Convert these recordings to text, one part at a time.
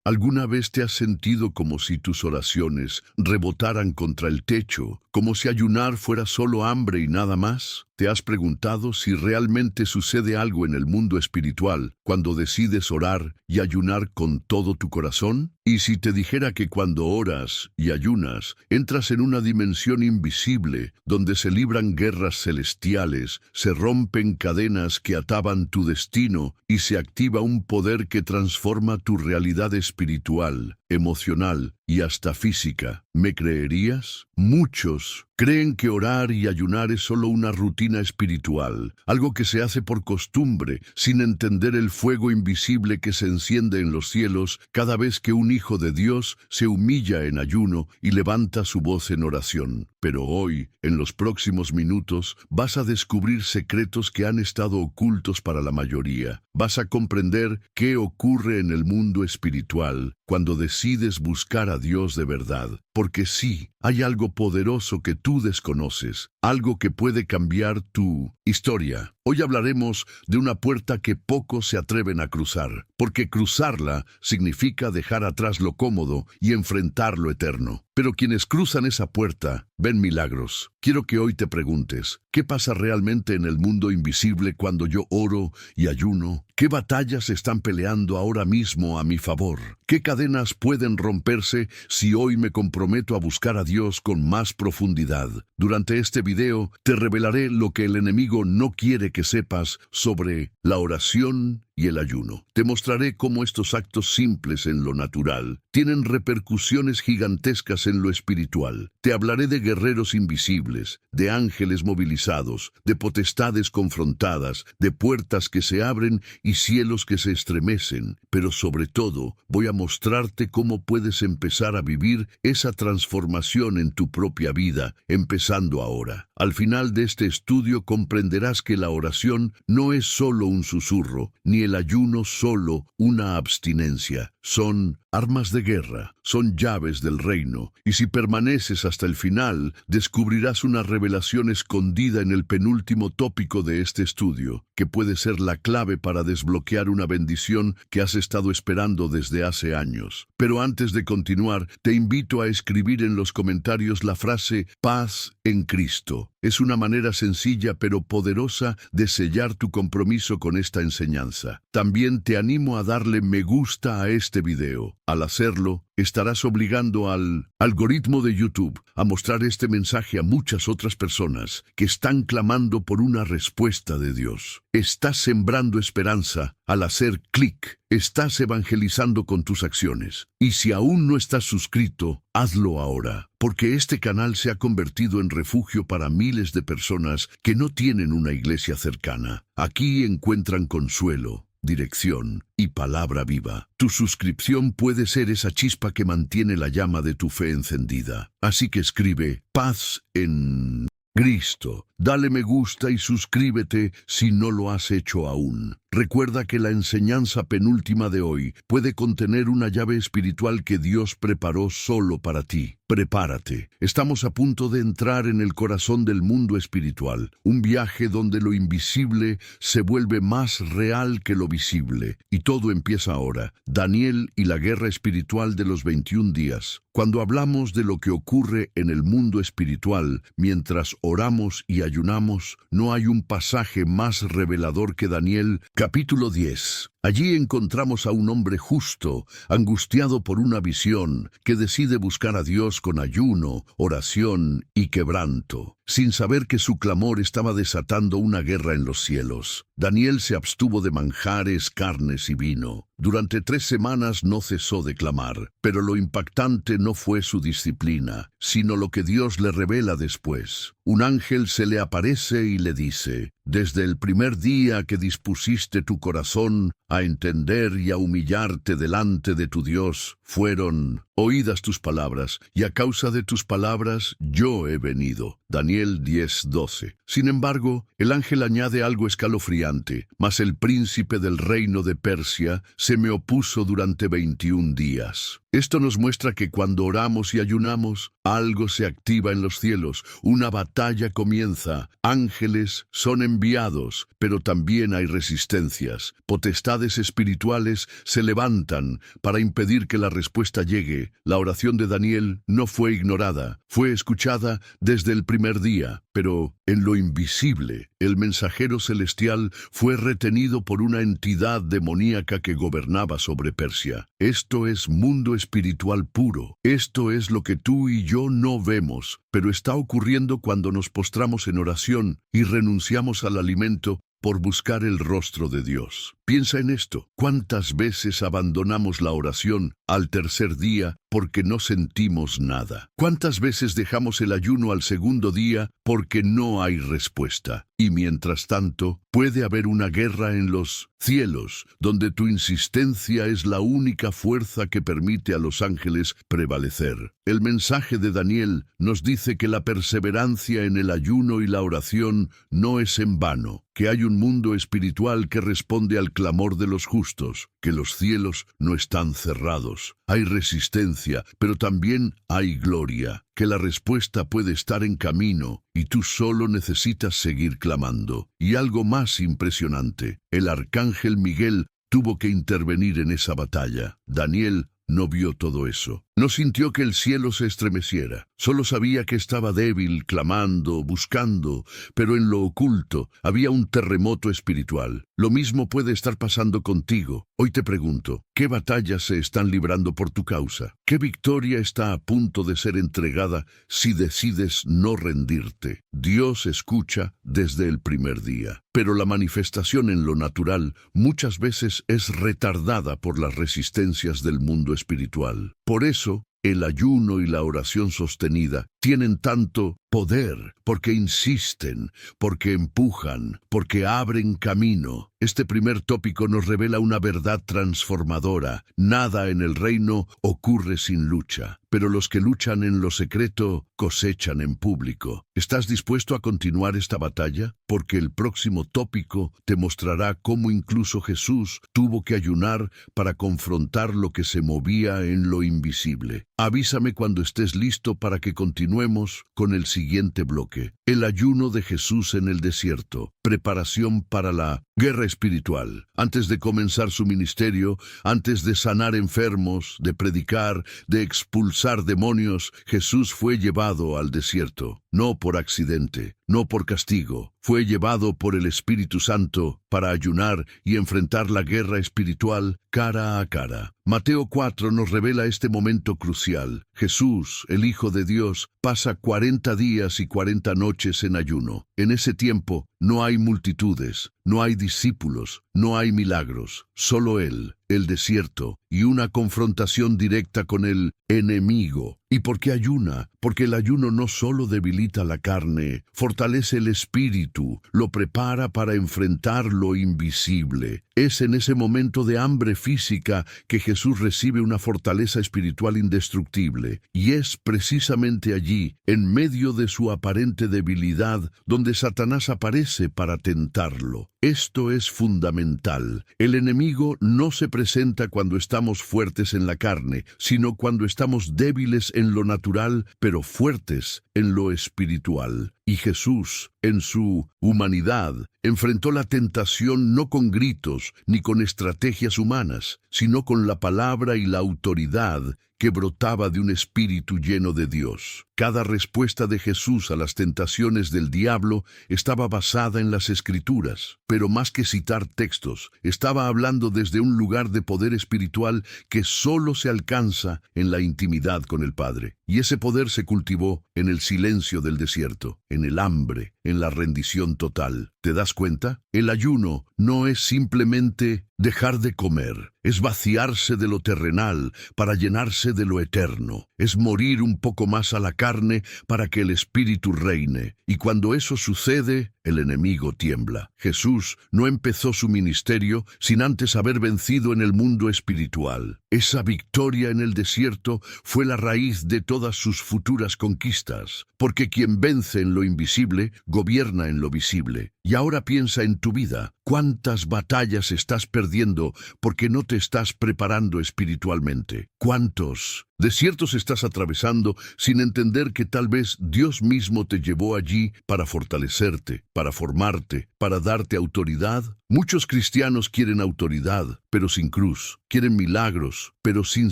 ¿Alguna vez te has sentido como si tus oraciones rebotaran contra el techo, como si ayunar fuera solo hambre y nada más? ¿Te has preguntado si realmente sucede algo en el mundo espiritual cuando decides orar y ayunar con todo tu corazón? Y si te dijera que cuando oras y ayunas, entras en una dimensión invisible donde se libran guerras celestiales, se rompen cadenas que ataban tu destino y se activa un poder que transforma tu realidad espiritual, emocional y hasta física? ¿Me creerías? Muchos creen que orar y ayunar es solo una rutina espiritual, algo que se hace por costumbre, sin entender el fuego invisible que se enciende en los cielos cada vez que un hijo de Dios se humilla en ayuno y levanta su voz en oración. Pero hoy, en los próximos minutos, vas a descubrir secretos que han estado ocultos para la mayoría. Vas a comprender qué ocurre en el mundo espiritual cuando decides buscar a Dios de verdad. Porque sí, hay algo poderoso que tú desconoces, algo que puede cambiar tu historia. Hoy hablaremos de una puerta que pocos se atreven a cruzar, porque cruzarla significa dejar atrás lo cómodo y enfrentar lo eterno. Pero quienes cruzan esa puerta ven milagros. Quiero que hoy te preguntes, ¿qué pasa realmente en el mundo invisible cuando yo oro y ayuno? ¿Qué batallas están peleando ahora mismo a mi favor? ¿Qué cadenas pueden romperse si hoy me comprometo a buscar a Dios con más profundidad? Durante este video te revelaré lo que el enemigo no quiere que sepas sobre la oración y el ayuno. Te mostraré cómo estos actos simples en lo natural tienen repercusiones gigantescas en lo espiritual. Te hablaré de guerreros invisibles, de ángeles movilizados, de potestades confrontadas, de puertas que se abren y cielos que se estremecen. Pero sobre todo, voy a mostrarte cómo puedes empezar a vivir esa transformación en tu propia vida, empezando ahora. Al final de este estudio comprenderás que la oración no es solo un susurro, ni el ayuno solo una abstinencia. Son armas de guerra, son llaves del reino, y si permaneces hasta el final, descubrirás una revelación escondida en el penúltimo tópico de este estudio, que puede ser la clave para desbloquear una bendición que has estado esperando desde hace años. Pero antes de continuar, te invito a escribir en los comentarios la frase "paz en Cristo". Es una manera sencilla pero poderosa de sellar tu compromiso con esta enseñanza. También te animo a darle me gusta a este video. Al hacerlo, estarás obligando al algoritmo de YouTube a mostrar este mensaje a muchas otras personas que están clamando por una respuesta de Dios. Estás sembrando esperanza al hacer clic. Estás evangelizando con tus acciones. Y si aún no estás suscrito, hazlo ahora, porque este canal se ha convertido en refugio para miles de personas que no tienen una iglesia cercana. Aquí encuentran consuelo, dirección y palabra viva. Tu suscripción puede ser esa chispa que mantiene la llama de tu fe encendida. Así que escribe "paz en Cristo". Dale me gusta y suscríbete si no lo has hecho aún. Recuerda que la enseñanza penúltima de hoy puede contener una llave espiritual que Dios preparó solo para ti. Prepárate. Estamos a punto de entrar en el corazón del mundo espiritual, un viaje donde lo invisible se vuelve más real que lo visible. Y todo empieza ahora. Daniel y la guerra espiritual de los 21 días. Cuando hablamos de lo que ocurre en el mundo espiritual mientras oramos y ayunamos, no hay un pasaje más revelador que Daniel, capítulo 10. Allí encontramos a un hombre justo, angustiado por una visión, que decide buscar a Dios con ayuno, oración y quebranto, sin saber que su clamor estaba desatando una guerra en los cielos. Daniel se abstuvo de manjares, carnes y vino. Durante 3 semanas no cesó de clamar, pero lo impactante no fue su disciplina, sino lo que Dios le revela después. Un ángel se le aparece y le dice: "Desde el primer día que dispusiste tu corazón a entender y a humillarte delante de tu Dios, fueron oídas tus palabras, y a causa de tus palabras yo he venido. Daniel 10:12. Sin embargo, el ángel añade algo escalofriante. Mas el príncipe del reino de Persia se me opuso durante 21 días. Esto nos muestra que cuando oramos y ayunamos, algo se activa en los cielos, una batalla comienza, ángeles son enviados, pero también hay resistencias. Potestades espirituales se levantan para impedir que la respuesta llegue. La oración de Daniel no fue ignorada, fue escuchada desde el primer día, pero en lo invisible, el mensajero celestial fue retenido por una entidad demoníaca que gobernaba sobre Persia. Esto es mundo espiritual puro. Esto es lo que tú y yo no vemos, pero está ocurriendo cuando nos postramos en oración y renunciamos al alimento por buscar el rostro de Dios. Piensa en esto. ¿Cuántas veces abandonamos la oración al tercer día porque no sentimos nada? ¿Cuántas veces dejamos el ayuno al segundo día porque no hay respuesta? Y mientras tanto, puede haber una guerra en los cielos, donde tu insistencia es la única fuerza que permite a los ángeles prevalecer. El mensaje de Daniel nos dice que la perseverancia en el ayuno y la oración no es en vano, que hay un mundo espiritual que responde al clamor de los justos, que los cielos no están cerrados. Hay resistencia, pero también hay gloria, que la respuesta puede estar en camino y tú solo necesitas seguir clamando. Y algo más impresionante, el arcángel Miguel tuvo que intervenir en esa batalla. Daniel no vio todo eso. No sintió que el cielo se estremeciera. Solo sabía que estaba débil, clamando, buscando, pero en lo oculto había un terremoto espiritual. Lo mismo puede estar pasando contigo. Hoy te pregunto, ¿qué batallas se están librando por tu causa? ¿Qué victoria está a punto de ser entregada si decides no rendirte? Dios escucha desde el primer día, pero la manifestación en lo natural muchas veces es retardada por las resistencias del mundo espiritual. Por eso, el ayuno y la oración sostenida tienen tanto poder, porque insisten, porque empujan, porque abren camino. Este primer tópico nos revela una verdad transformadora. Nada en el reino ocurre sin lucha, pero los que luchan en lo secreto cosechan en público. ¿Estás dispuesto a continuar esta batalla? Porque el próximo tópico te mostrará cómo incluso Jesús tuvo que ayunar para confrontar lo que se movía en lo invisible. Avísame cuando estés listo para que continuemos con el siguiente bloque. El ayuno de Jesús en el desierto. Preparación para la guerra espiritual. Antes de comenzar su ministerio, antes de sanar enfermos, de predicar, de expulsar demonios, Jesús fue llevado al desierto. No por accidente, no por castigo. Fue llevado por el Espíritu Santo para ayunar y enfrentar la guerra espiritual cara a cara. Mateo 4 nos revela este momento crucial. Jesús, el Hijo de Dios, pasa 40 días y 40 noches en ayuno. En ese tiempo no hay multitudes, no hay discípulos, no hay milagros, solo Él, el desierto y una confrontación directa con el enemigo. ¿Y por qué ayuna? Porque el ayuno no solo debilita la carne, fortalece el espíritu, lo prepara para enfrentar lo invisible. Es en ese momento de hambre física que Jesús recibe una fortaleza espiritual indestructible, y es precisamente allí, en medio de su aparente debilidad, donde Satanás aparece para tentarlo. Esto es fundamental. El enemigo no se presenta cuando estamos fuertes en la carne, sino cuando estamos débiles en lo natural, pero fuertes en lo espiritual. Y Jesús, en su humanidad, enfrentó la tentación no con gritos ni con estrategias humanas, sino con la palabra y la autoridad que brotaba de un espíritu lleno de Dios. Cada respuesta de Jesús a las tentaciones del diablo estaba basada en las Escrituras, pero más que citar textos, estaba hablando desde un lugar de poder espiritual que solo se alcanza en la intimidad con el Padre. Y ese poder se cultivó en el silencio del desierto, en el hambre, en la rendición total. ¿Te das cuenta? El ayuno no es simplemente dejar de comer, es vaciarse de lo terrenal para llenarse de lo eterno, es morir un poco más a la carne para que el espíritu reine, y cuando eso sucede, el enemigo tiembla. Jesús no empezó su ministerio sin antes haber vencido en el mundo espiritual. Esa victoria en el desierto fue la raíz de todas sus futuras conquistas, porque quien vence en lo invisible, gobierna en lo visible. Y ahora piensa en tu vida. ¿Cuántas batallas estás perdiendo porque no te estás preparando espiritualmente? ¿Cuántos desiertos estás atravesando sin entender que tal vez Dios mismo te llevó allí para fortalecerte, para formarte, para darte autoridad? Muchos cristianos quieren autoridad, pero sin cruz. Quieren milagros, pero sin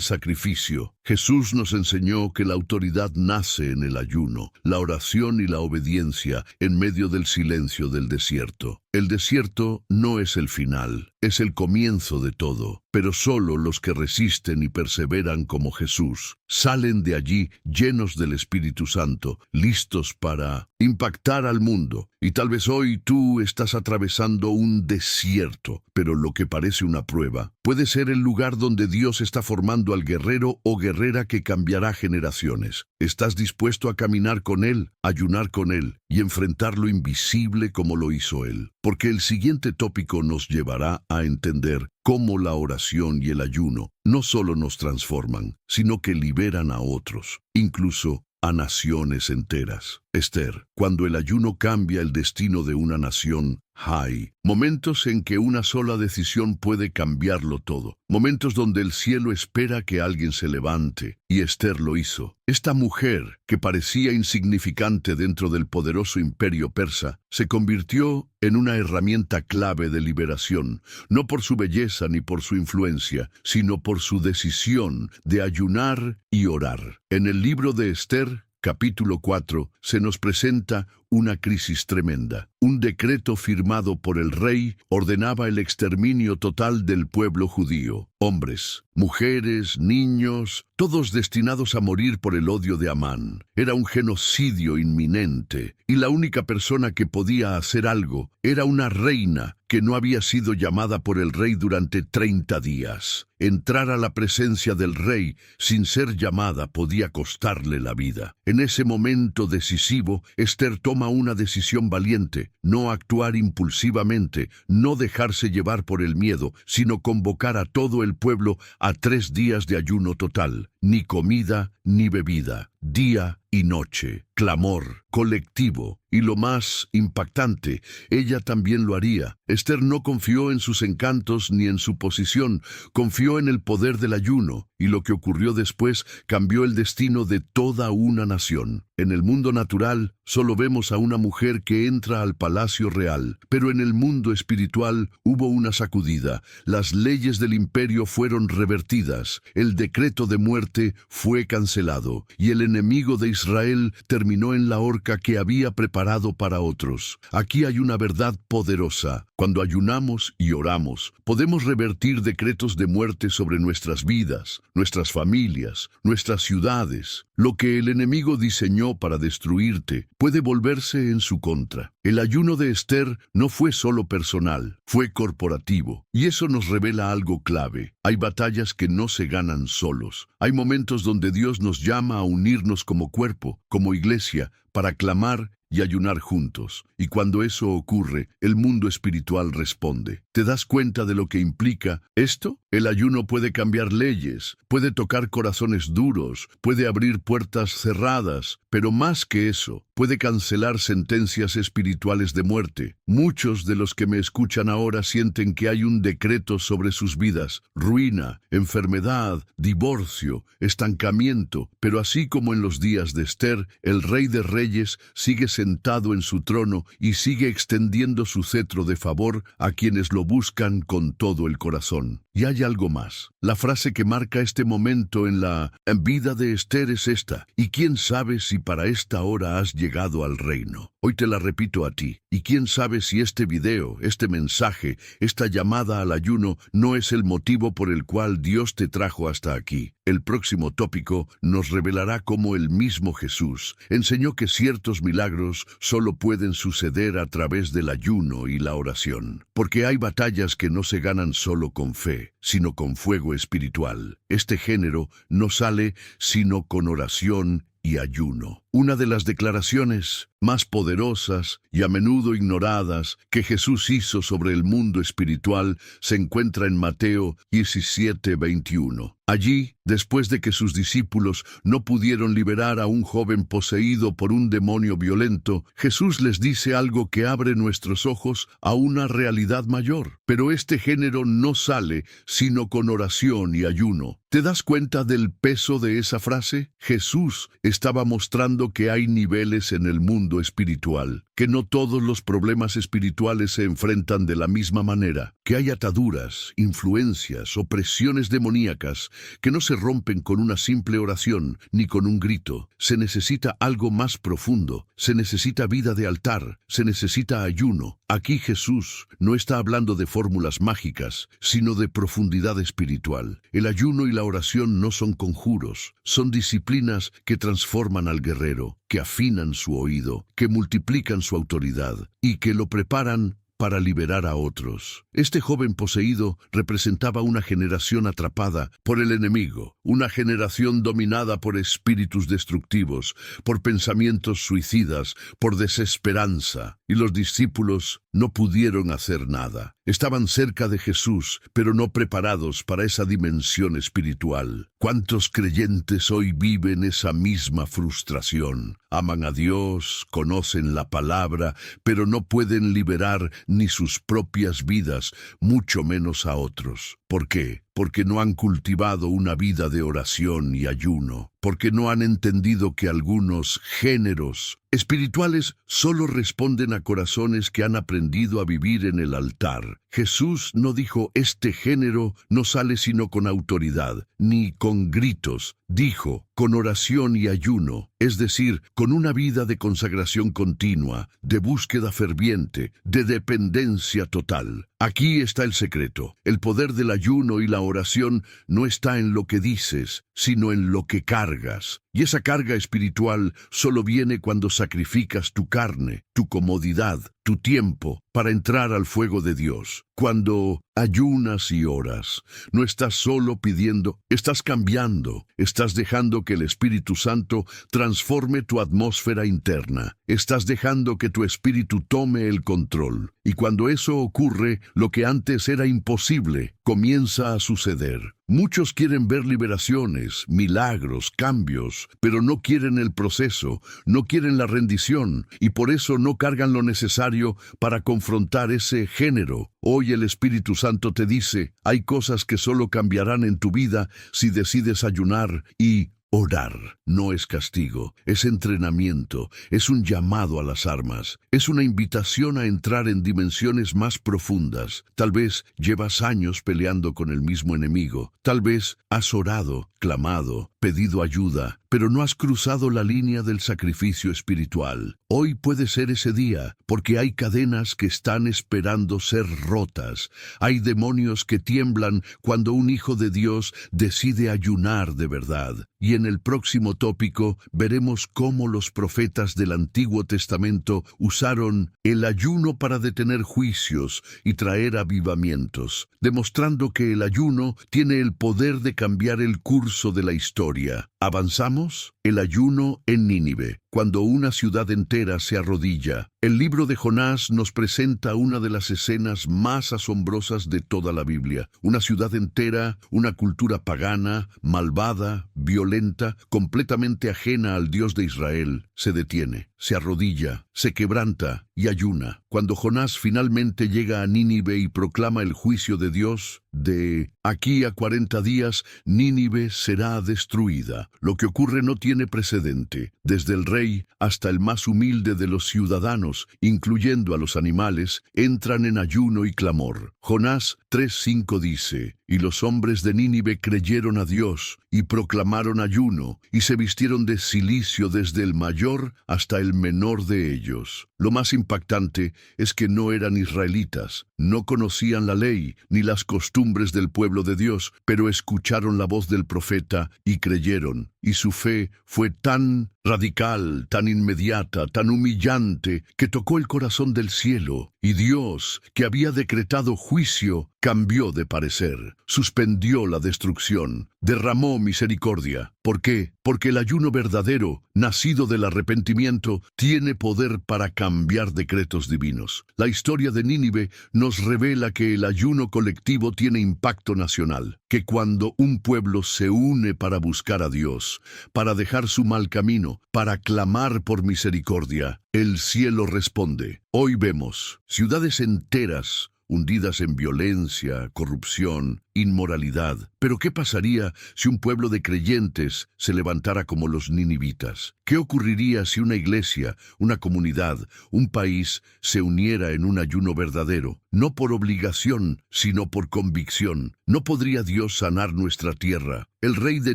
sacrificio. Jesús nos enseñó que la autoridad nace en el ayuno, la oración y la obediencia en medio del silencio del desierto. El desierto no es el final, es el comienzo de todo, pero solo los que resisten y perseveran como Jesús salen de allí llenos del Espíritu Santo, listos para impactar al mundo. Y tal vez hoy tú estás atravesando un desierto, pero lo que parece una prueba puede ser el lugar donde Dios está formando al guerrero o guerrera que cambiará generaciones. ¿Estás dispuesto a caminar con Él, ayunar con Él y enfrentar lo invisible como lo hizo Él? Porque el siguiente tópico nos llevará a entender cómo la oración y el ayuno no solo nos transforman, sino que liberan a otros, incluso a naciones enteras. Esther, cuando el ayuno cambia el destino de una nación, hay momentos en que una sola decisión puede cambiarlo todo. Momentos donde el cielo espera que alguien se levante, y Esther lo hizo. Esta mujer, que parecía insignificante dentro del poderoso imperio persa, se convirtió en una herramienta clave de liberación, no por su belleza ni por su influencia, sino por su decisión de ayunar y orar. En el libro de Esther, capítulo 4, se nos presenta una crisis tremenda. Un decreto firmado por el rey ordenaba el exterminio total del pueblo judío. Hombres, mujeres, niños, todos destinados a morir por el odio de Amán. Era un genocidio inminente, y la única persona que podía hacer algo era una reina que no había sido llamada por el rey durante 30 días. Entrar a la presencia del rey sin ser llamada podía costarle la vida. En ese momento decisivo, Esther toma una decisión valiente: no actuar impulsivamente, no dejarse llevar por el miedo, sino convocar a todo el pueblo a 3 días de ayuno total. Ni comida ni bebida, día y noche, clamor colectivo. Y lo más impactante, ella también lo haría. Esther no confió en sus encantos ni en su posición, confió en el poder del ayuno, y lo que ocurrió después cambió el destino de toda una nación. En el mundo natural, solo vemos a una mujer que entra al palacio real, pero en el mundo espiritual hubo una sacudida. Las leyes del imperio fueron revertidas, el decreto de muerte fue cancelado, y el enemigo de Israel terminó en la horca que había preparado para otros. Aquí hay una verdad poderosa. Cuando ayunamos y oramos, podemos revertir decretos de muerte sobre nuestras vidas, nuestras familias, nuestras ciudades. Lo que el enemigo diseñó para destruirte puede volverse en su contra. El ayuno de Esther no fue solo personal, fue corporativo. Y eso nos revela algo clave. Hay batallas que no se ganan solos. Hay momentos donde Dios nos llama a unirnos como cuerpo, como iglesia, para clamar y ayunar juntos. Y cuando eso ocurre, el mundo espiritual responde. ¿Te das cuenta de lo que implica esto? El ayuno puede cambiar leyes, puede tocar corazones duros, puede abrir puertas cerradas, pero más que eso, puede cancelar sentencias espirituales de muerte. Muchos de los que me escuchan ahora sienten que hay un decreto sobre sus vidas: ruina, enfermedad, divorcio, estancamiento. Pero así como en los días de Esther, el Rey de Reyes sigue sentado en su trono y sigue extendiendo su cetro de favor a quienes lo buscan con todo el corazón. Y hay algo más. La frase que marca este momento en la vida de Esther es esta: y quién sabe si para esta hora has llegado al reino. Hoy te la repito a ti. Y quién sabe si este video, este mensaje, esta llamada al ayuno no es el motivo por el cual Dios te trajo hasta aquí. El próximo tópico nos revelará cómo el mismo Jesús enseñó que ciertos milagros solo pueden suceder a través del ayuno y la oración. Porque hay batallas que no se ganan solo con fe, sino con fuego espiritual. Este género no sale sino con oración y ayuno. Una de las declaraciones más poderosas y a menudo ignoradas que Jesús hizo sobre el mundo espiritual se encuentra en Mateo 17:21. Allí, después de que sus discípulos no pudieron liberar a un joven poseído por un demonio violento, Jesús les dice algo que abre nuestros ojos a una realidad mayor. Pero este género no sale sino con oración y ayuno. ¿Te das cuenta del peso de esa frase? Jesús estaba mostrando que hay niveles en el mundo espiritual, que no todos los problemas espirituales se enfrentan de la misma manera, que hay ataduras, influencias, opresiones demoníacas que no se rompen con una simple oración ni con un grito. Se necesita algo más profundo, se necesita vida de altar, se necesita ayuno. Aquí Jesús no está hablando de fórmulas mágicas, sino de profundidad espiritual. El ayuno y la oración no son conjuros, son disciplinas que transforman al guerrero, que afinan su oído, que multiplican su autoridad y que lo preparan para liberar a otros. Este joven poseído representaba una generación atrapada por el enemigo, una generación dominada por espíritus destructivos, por pensamientos suicidas, por desesperanza, y los discípulos no pudieron hacer nada. Estaban cerca de Jesús, pero no preparados para esa dimensión espiritual. ¿Cuántos creyentes hoy viven esa misma frustración? Aman a Dios, conocen la palabra, pero no pueden liberar ni sus propias vidas, mucho menos a otros. ¿Por qué? Porque no han cultivado una vida de oración y ayuno, porque no han entendido que algunos géneros espirituales solo responden a corazones que han aprendido a vivir en el altar. Jesús no dijo: este género no sale sino con autoridad, ni con gritos. Dijo: con oración y ayuno, es decir, con una vida de consagración continua, de búsqueda ferviente, de dependencia total. Aquí está el secreto. El poder del ayuno y la oración no está en lo que dices, sino en lo que cargas. Y esa carga espiritual solo viene cuando sacrificas tu carne, tu comodidad, tu tiempo, para entrar al fuego de Dios. Cuando ayunas y oras, no estás solo pidiendo, estás cambiando, estás dejando que el Espíritu Santo transforme tu atmósfera interna, estás dejando que tu espíritu tome el control. Y cuando eso ocurre, lo que antes era imposible comienza a suceder. Muchos quieren ver liberaciones, milagros, cambios, pero no quieren el proceso, no quieren la rendición, y por eso no cargan lo necesario para confrontar ese género. Hoy el Espíritu Santo te dice: hay cosas que solo cambiarán en tu vida si decides ayunar y orar. No es castigo, es entrenamiento, es un llamado a las armas, es una invitación a entrar en dimensiones más profundas. Tal vez llevas años peleando con el mismo enemigo, tal vez has orado, clamado, pedido ayuda, pero no has cruzado la línea del sacrificio espiritual. Hoy puede ser ese día, porque hay cadenas que están esperando ser rotas. Hay demonios que tiemblan cuando un hijo de Dios decide ayunar de verdad. Y en el próximo tópico veremos cómo los profetas del Antiguo Testamento usaron el ayuno para detener juicios y traer avivamientos, demostrando que el ayuno tiene el poder de cambiar el curso de la historia. ¿Avanzamos? El ayuno en Nínive, cuando una ciudad entera se arrodilla. El libro de Jonás nos presenta una de las escenas más asombrosas de toda la Biblia. Una ciudad entera, una cultura pagana, malvada, violenta, completamente ajena al Dios de Israel, se detiene, se arrodilla, se quebranta y ayuna. Cuando Jonás finalmente llega a Nínive y proclama el juicio de Dios, de aquí a 40 días, Nínive será destruida. Lo que ocurre no tiene precedente. Desde el rey hasta el más humilde de los ciudadanos, incluyendo a los animales, entran en ayuno y clamor. Jonás 3:5 dice, y los hombres de Nínive creyeron a Dios, y proclamaron ayuno, y se vistieron de cilicio desde el mayor hasta el menor de ellos. Lo más impactante es que no eran israelitas, no conocían la ley ni las costumbres del pueblo de Dios, pero escucharon la voz del profeta y creyeron, y su fe fue tan radical, tan inmediata, tan humillante, que tocó el corazón del cielo, y Dios, que había decretado juicio, cambió de parecer, suspendió la destrucción, derramó misericordia. ¿Por qué? Porque el ayuno verdadero, nacido del arrepentimiento, tiene poder para cambiar decretos divinos. La historia de Nínive nos revela que el ayuno colectivo tiene impacto nacional, que cuando un pueblo se une para buscar a Dios, para dejar su mal camino, para clamar por misericordia, el cielo responde. Hoy vemos ciudades enteras hundidas en violencia, corrupción, inmoralidad. Pero ¿qué pasaría si un pueblo de creyentes se levantara como los ninivitas? ¿Qué ocurriría si una iglesia, una comunidad, un país se uniera en un ayuno verdadero? No por obligación, sino por convicción. ¿No podría Dios sanar nuestra tierra? El rey de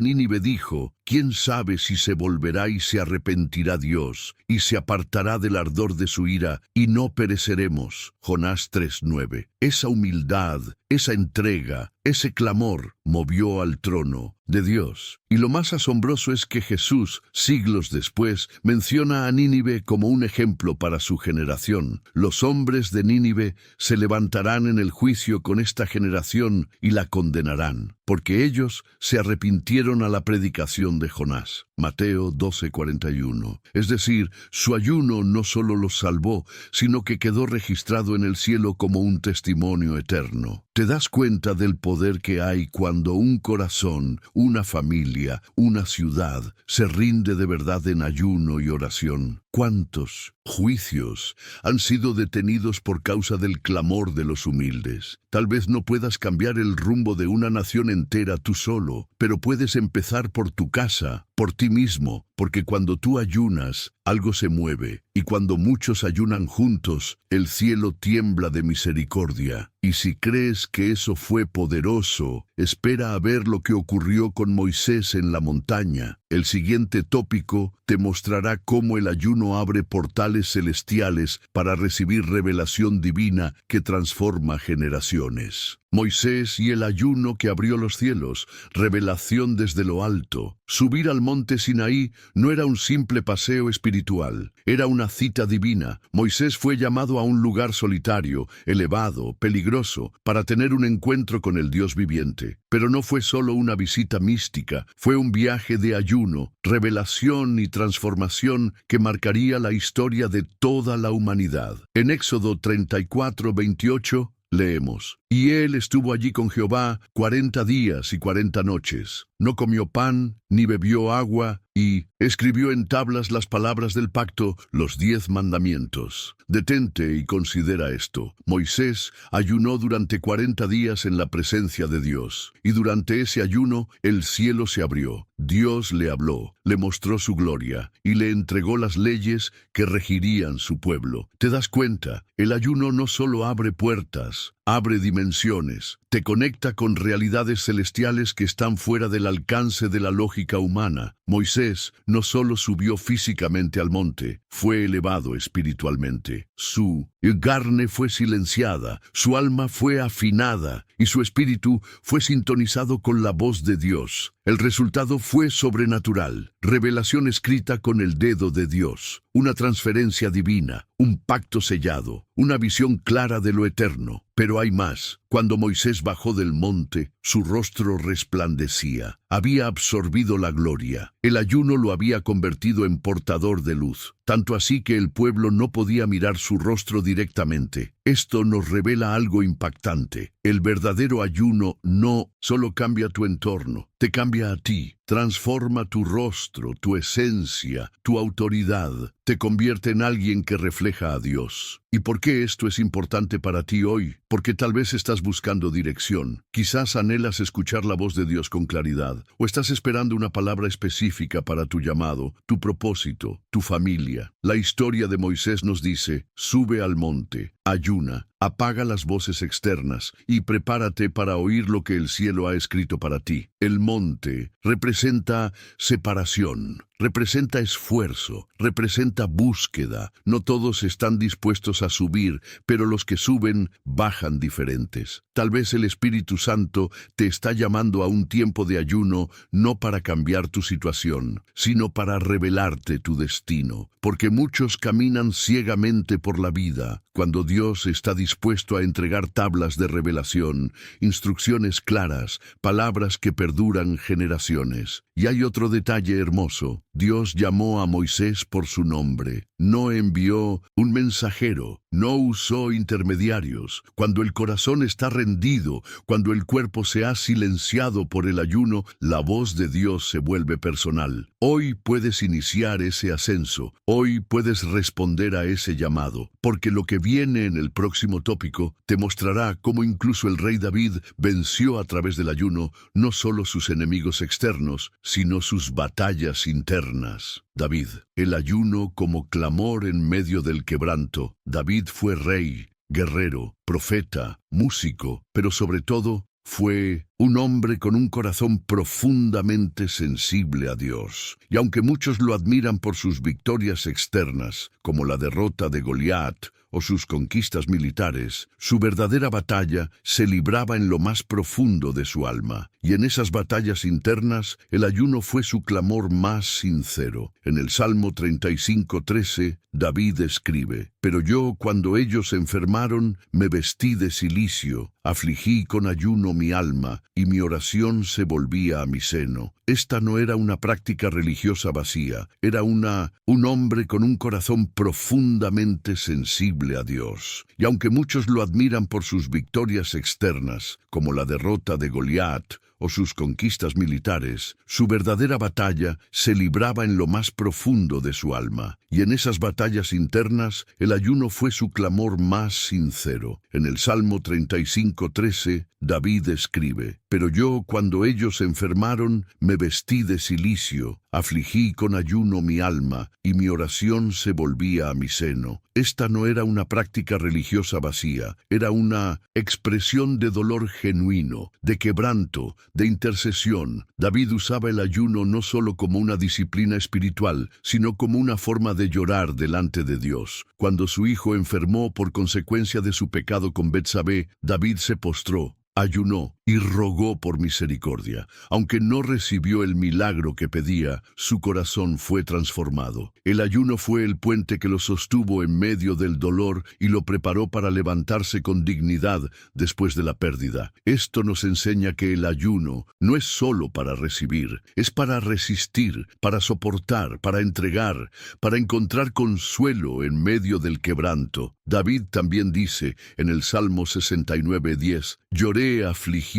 Nínive dijo, ¿quién sabe si se volverá y se arrepentirá Dios, y se apartará del ardor de su ira, y no pereceremos? Jonás 3:9. Esa humildad, esa entrega, ese clamor movió al trono de Dios. Y lo más asombroso es que Jesús, siglos después, menciona a Nínive como un ejemplo para su generación. Los hombres de Nínive se levantarán en el juicio con esta generación y la condenarán, porque ellos se arrepintieron a la predicación de Jonás. Mateo 12:41. Es decir, su ayuno no solo los salvó, sino que quedó registrado en el cielo como un testimonio eterno. ¿Te das cuenta del poder que hay cuando un corazón, una familia, una ciudad se rinde de verdad en ayuno y oración? ¿Cuántos juicios han sido detenidos por causa del clamor de los humildes? Tal vez no puedas cambiar el rumbo de una nación entera tú solo, pero puedes empezar por tu casa, por ti mismo, porque cuando tú ayunas, algo se mueve, y cuando muchos ayunan juntos, el cielo tiembla de misericordia. Y si crees que eso fue poderoso, espera a ver lo que ocurrió con Moisés en la montaña. El siguiente tópico te mostrará cómo el ayuno abre portales celestiales para recibir revelación divina que transforma generaciones. Moisés y el ayuno que abrió los cielos, revelación desde lo alto. Subir al monte Sinaí no era un simple paseo espiritual, era una cita divina. Moisés fue llamado a un lugar solitario, elevado, peligroso, para tener un encuentro con el Dios viviente. Pero no fue solo una visita mística, fue un viaje de ayuno, revelación y transformación que marcaría la historia de toda la humanidad. En Éxodo 34:28, leemos, y él estuvo allí con Jehová 40 días y 40 noches. No comió pan, ni bebió agua, y escribió en tablas las palabras del pacto, los 10 mandamientos. Detente y considera esto. Moisés ayunó durante 40 días en la presencia de Dios, y durante ese ayuno el cielo se abrió. Dios le habló, le mostró su gloria, y le entregó las leyes que regirían su pueblo. ¿Te das cuenta? El ayuno no solo abre puertas, abre dimensiones, te conecta con realidades celestiales que están fuera del alcance de la lógica humana. Moisés no solo subió físicamente al monte, fue elevado espiritualmente. Su carne fue silenciada, su alma fue afinada y su espíritu fue sintonizado con la voz de Dios. El resultado fue sobrenatural, revelación escrita con el dedo de Dios, una transferencia divina, un pacto sellado, una visión clara de lo eterno. Pero hay más. Cuando Moisés bajó del monte, su rostro resplandecía. Había absorbido la gloria. El ayuno lo había convertido en portador de luz, tanto así que el pueblo no podía mirar su rostro directamente. Esto nos revela algo impactante. El verdadero ayuno no solo cambia tu entorno, te cambia a ti. Transforma tu rostro, tu esencia, tu autoridad. Te convierte en alguien que refleja a Dios. ¿Y por qué esto es importante para ti hoy? Porque tal vez estás buscando dirección. Quizás anhelas escuchar la voz de Dios con claridad, o estás esperando una palabra específica para tu llamado, tu propósito, tu familia. La historia de Moisés nos dice, sube al monte, Ayuna, apaga las voces externas y prepárate para oír lo que el cielo ha escrito para ti. El monte representa separación, representa esfuerzo, representa búsqueda. No todos están dispuestos a subir, pero los que suben bajan diferentes. Tal vez el Espíritu Santo te está llamando a un tiempo de ayuno, no para cambiar tu situación, sino para revelarte tu destino, porque muchos caminan ciegamente por la vida, cuando Dios está dispuesto a entregar tablas de revelación, instrucciones claras, palabras que perduran generaciones. Y hay otro detalle hermoso. Dios llamó a Moisés por su nombre. No envió un mensajero, no usó intermediarios. Cuando el corazón está rendido, cuando el cuerpo se ha silenciado por el ayuno, la voz de Dios se vuelve personal. Hoy puedes iniciar ese ascenso. Hoy puedes responder a ese llamado, porque lo que viene en el próximo tópico te mostrará cómo incluso el rey David venció a través del ayuno no solo sus enemigos externos, sino sus batallas internas. David, el ayuno como clamor en medio del quebranto. David fue rey, guerrero, profeta, músico, pero sobre todo fue un hombre con un corazón profundamente sensible a Dios. Y aunque muchos lo admiran por sus victorias externas, como la derrota de Goliat o sus conquistas militares, su verdadera batalla se libraba en lo más profundo de su alma. Y en esas batallas internas, el ayuno fue su clamor más sincero. En el Salmo 35:13, David escribe: «Pero yo, cuando ellos enfermaron, me vestí de cilicio, afligí con ayuno mi alma, y mi oración se volvía a mi seno». Esta no era una práctica religiosa vacía, era un hombre con un corazón profundamente sensible a Dios. Y aunque muchos lo admiran por sus victorias externas, como la derrota de Goliat o sus conquistas militares, su verdadera batalla se libraba en lo más profundo de su alma. Y en esas batallas internas, el ayuno fue su clamor más sincero. En el Salmo 35:13, David escribe: «Pero yo, cuando ellos enfermaron, me vestí de cilicio, afligí con ayuno mi alma, y mi oración se volvía a mi seno». Esta no era una práctica religiosa vacía, era una expresión de dolor genuino, de quebranto, de intercesión. David usaba el ayuno no solo como una disciplina espiritual, sino como una forma de llorar delante de Dios. Cuando su hijo enfermó por consecuencia de su pecado con Betsabé, David se postró, ayunó y rogó por misericordia. Aunque no recibió el milagro que pedía, su corazón fue transformado. El ayuno fue el puente que lo sostuvo en medio del dolor y lo preparó para levantarse con dignidad después de la pérdida. Esto nos enseña que el ayuno no es solo para recibir, es para resistir, para soportar, para entregar, para encontrar consuelo en medio del quebranto. David también dice en el Salmo 69:10: «Lloré afligido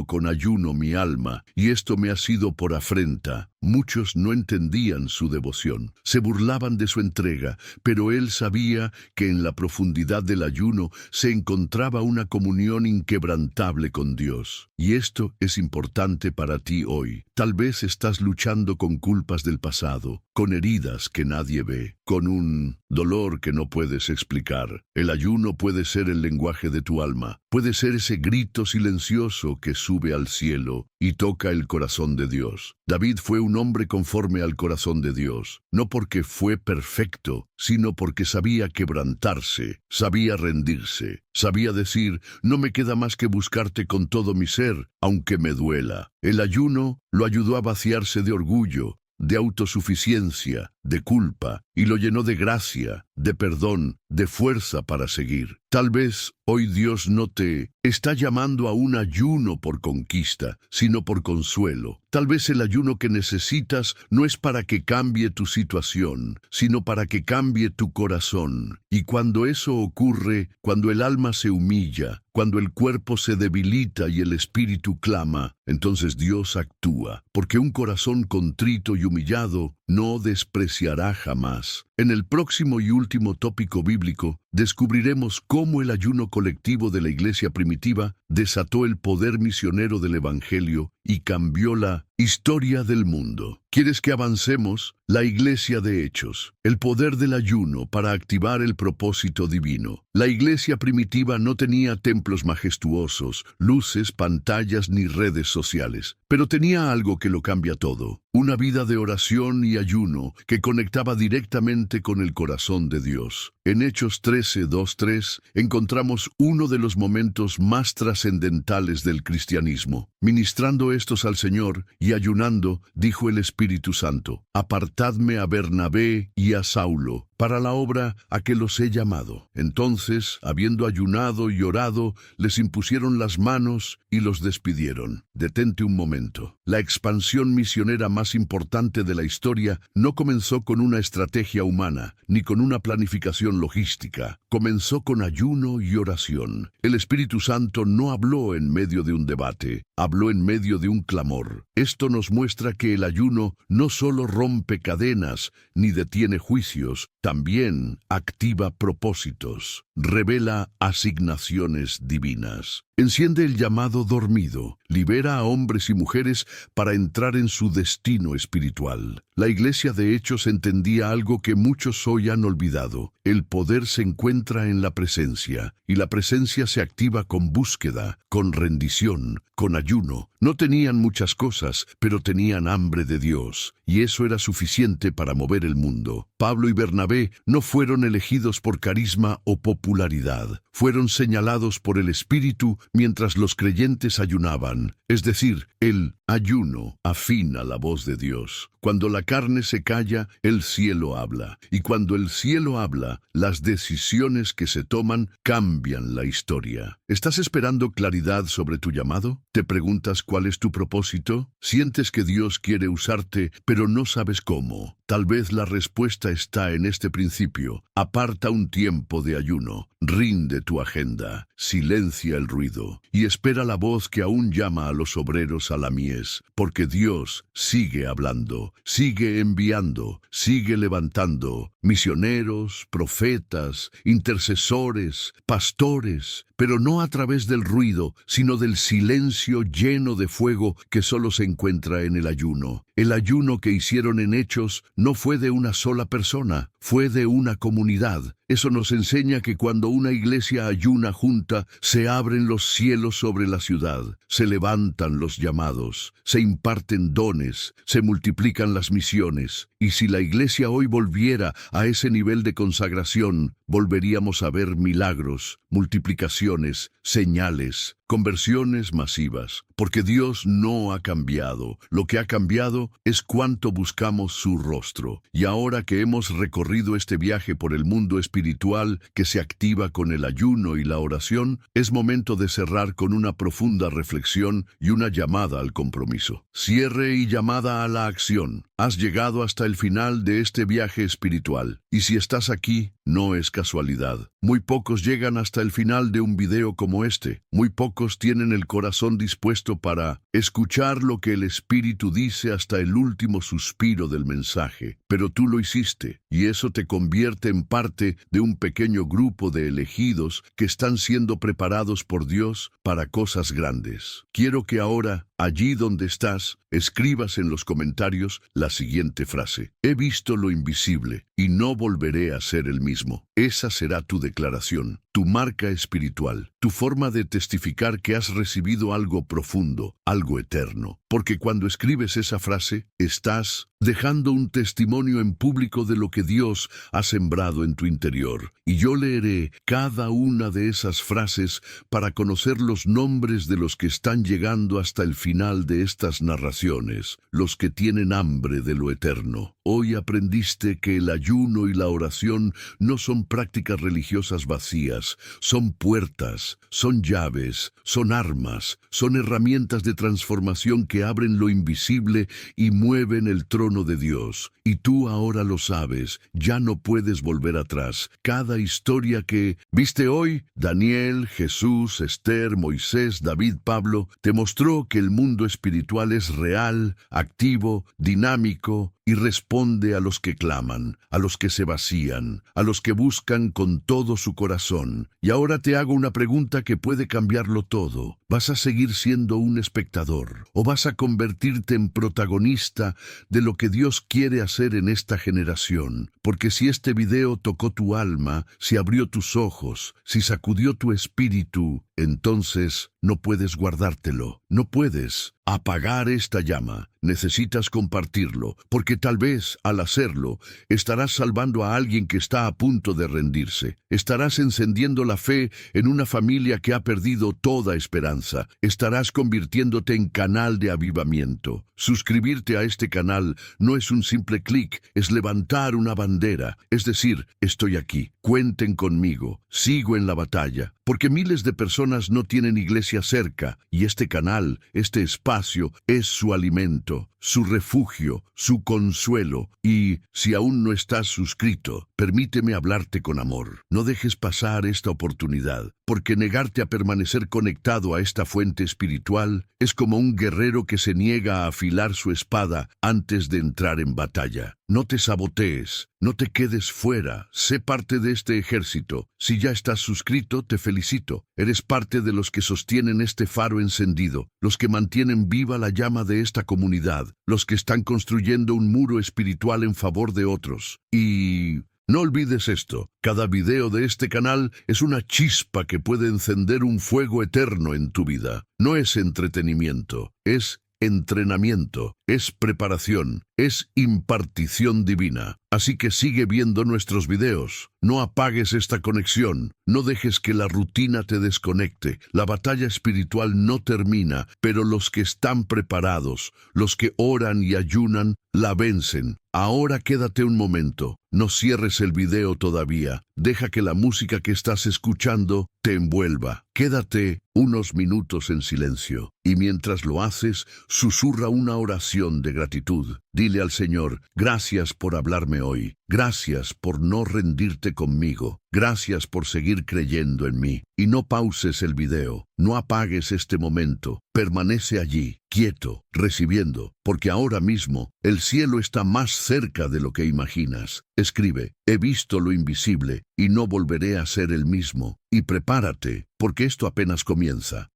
con ayuno mi alma, y esto me ha sido por afrenta». Muchos no entendían su devoción, se burlaban de su entrega, pero él sabía que en la profundidad del ayuno se encontraba una comunión inquebrantable con Dios. Y esto es importante para ti hoy. Tal vez estás luchando con culpas del pasado, con heridas que nadie ve, con un dolor que no puedes explicar. El ayuno puede ser el lenguaje de tu alma, puede ser ese grito silencioso que sube al cielo y toca el corazón de Dios. David fue un hombre conforme al corazón de Dios, no porque fue perfecto, sino porque sabía quebrantarse, sabía rendirse, sabía decir: «No me queda más que buscarte con todo mi ser, aunque me duela». El ayuno lo ayudó a vaciarse de orgullo, de autosuficiencia, de culpa, y lo llenó de gracia, de perdón, de fuerza para seguir. Tal vez hoy Dios no te está llamando a un ayuno por conquista, sino por consuelo. Tal vez el ayuno que necesitas no es para que cambie tu situación, sino para que cambie tu corazón. Y cuando eso ocurre, cuando el alma se humilla, cuando el cuerpo se debilita y el espíritu clama, entonces Dios actúa, porque un corazón contrito y humillado no despreciará jamás. En el próximo y último tópico bíblico, descubriremos cómo el ayuno colectivo de la iglesia primitiva desató el poder misionero del Evangelio y cambió la historia del mundo. ¿Quieres que avancemos? La Iglesia de Hechos. El poder del ayuno para activar el propósito divino. La iglesia primitiva no tenía templos majestuosos, luces, pantallas ni redes sociales, pero tenía algo que lo cambia todo. Una vida de oración y ayuno que conectaba directamente con el corazón de Dios. En Hechos 13:2-3 encontramos uno de los momentos más trascendentales del cristianismo. Ministrando estos al Señor y ayunando, dijo el Espíritu Santo: «Apartadme a Bernabé y a Saulo para la obra a que los he llamado». Entonces, habiendo ayunado y orado, les impusieron las manos y los despidieron. Detente un momento. La expansión misionera más importante de la historia no comenzó con una estrategia humana, ni con una planificación logística. Comenzó con ayuno y oración. El Espíritu Santo no habló en medio de un debate, habló en medio de un clamor. Esto nos muestra que el ayuno no solo rompe cadenas, ni detiene juicios, también activa propósitos, revela asignaciones divinas. Enciende el llamado dormido, libera a hombres y mujeres para entrar en su destino espiritual. La iglesia de Hechos entendía algo que muchos hoy han olvidado. El poder se encuentra en la presencia, y la presencia se activa con búsqueda, con rendición, con ayuno. No tenían muchas cosas, pero tenían hambre de Dios, y eso era suficiente para mover el mundo. Pablo y Bernabé no fueron elegidos por carisma o popularidad. Fueron señalados por el Espíritu mientras los creyentes ayunaban. Es decir, el ayuno afina la voz de Dios. Cuando la carne se calla, el cielo habla. Y cuando el cielo habla, las decisiones que se toman cambian la historia. ¿Estás esperando claridad sobre tu llamado? ¿Te preguntas cuál es tu propósito? ¿Sientes que Dios quiere usarte, pero no sabes cómo? Tal vez la respuesta está en este principio. Aparta un tiempo de ayuno. Rinde tu agenda, silencia el ruido y espera la voz que aún llama a los obreros a la mies, porque Dios sigue hablando, sigue enviando, sigue levantando misioneros, profetas, intercesores, pastores, pero no a través del ruido, sino del silencio lleno de fuego que solo se encuentra en el ayuno. El ayuno que hicieron en Hechos no fue de una sola persona, fue de una comunidad. Eso nos enseña que cuando una iglesia ayuna junta, se abren los cielos sobre la ciudad, se levantan los llamados, se imparten dones, se multiplican las misiones. Y si la iglesia hoy volviera a ese nivel de consagración, volveríamos a ver milagros, multiplicaciones, señales, conversiones masivas, porque Dios no ha cambiado. Lo que ha cambiado es cuánto buscamos su rostro. Y ahora que hemos recorrido este viaje por el mundo espiritual que se activa con el ayuno y la oración, es momento de cerrar con una profunda reflexión y una llamada al compromiso. Cierre y llamada a la acción. Has llegado hasta el final de este viaje espiritual. Y si estás aquí, no es casualidad. Muy pocos llegan hasta el final de un video como este. Muy pocos tienen el corazón dispuesto para escuchar lo que el Espíritu dice hasta el último suspiro del mensaje. Pero tú lo hiciste, y eso te convierte en parte de un pequeño grupo de elegidos que están siendo preparados por Dios para cosas grandes. Quiero que ahora, allí donde estás, escribas en los comentarios la siguiente frase: he visto lo invisible y no volveré a ser el mismo. Esa será tu declaración, tu marca espiritual, tu forma de testificar que has recibido algo profundo, algo eterno. Porque cuando escribes esa frase, estás dejando un testimonio en público de lo que Dios ha sembrado en tu interior. Y yo leeré cada una de esas frases para conocer los nombres de los que están llegando hasta el final de estas narraciones, los que tienen hambre de lo eterno. Hoy aprendiste que el ayuno y la oración no son prácticas religiosas vacías, son puertas, son llaves, son armas, son herramientas de transformación que abren lo invisible y mueven el trono de Dios. Y tú ahora lo sabes, ya no puedes volver atrás. Cada historia que viste hoy, Daniel, Jesús, Esther, Moisés, David, Pablo, te mostró que el mundo espiritual es real, activo, dinámico, y responde a los que claman, a los que se vacían, a los que buscan con todo su corazón. Y ahora te hago una pregunta que puede cambiarlo todo. ¿Vas a seguir siendo un espectador o vas a convertirte en protagonista de lo que Dios quiere hacer en esta generación? Porque si este video tocó tu alma, si abrió tus ojos, si sacudió tu espíritu, entonces no puedes guardártelo, no puedes apagar esta llama. Necesitas compartirlo, porque tal vez, al hacerlo, estarás salvando a alguien que está a punto de rendirse. Estarás encendiendo la fe en una familia que ha perdido toda esperanza. Estarás convirtiéndote en canal de avivamiento. Suscribirte a este canal no es un simple clic, es levantar una bandera. Es decir, estoy aquí, cuenten conmigo, sigo en la batalla. Porque miles de personas no tienen iglesia cerca, y este canal, este espacio, es su alimento, su refugio, su consuelo. Y si aún no estás suscrito, permíteme hablarte con amor. No dejes pasar esta oportunidad, porque negarte a permanecer conectado a esta fuente espiritual es como un guerrero que se niega a afilar su espada antes de entrar en batalla. No te sabotees, no te quedes fuera, sé parte de este ejército. Si ya estás suscrito, te felicito. Eres parte de los que sostienen este faro encendido, los que mantienen viva la llama de esta comunidad, los que están construyendo un muro espiritual en favor de otros. Y no olvides esto, cada video de este canal es una chispa que puede encender un fuego eterno en tu vida. No es entretenimiento, es entrenamiento, es preparación, es impartición divina. Así que sigue viendo nuestros videos. No apagues esta conexión. No dejes que la rutina te desconecte. La batalla espiritual no termina, pero los que están preparados, los que oran y ayunan, la vencen. Ahora quédate un momento. No cierres el video todavía. Deja que la música que estás escuchando te envuelva. Quédate unos minutos en silencio. Y mientras lo haces, susurra una oración de gratitud. Dile al Señor, gracias por hablarme hoy. Gracias por no rendirte conmigo. Gracias por seguir creyendo en mí. Y no pauses el video. No apagues este momento. Permanece allí, quieto, recibiendo, porque ahora mismo el cielo está más cerca de lo que imaginas. Escribe, he visto lo invisible y no volveré a ser el mismo. Y prepárate, porque esto apenas comienza.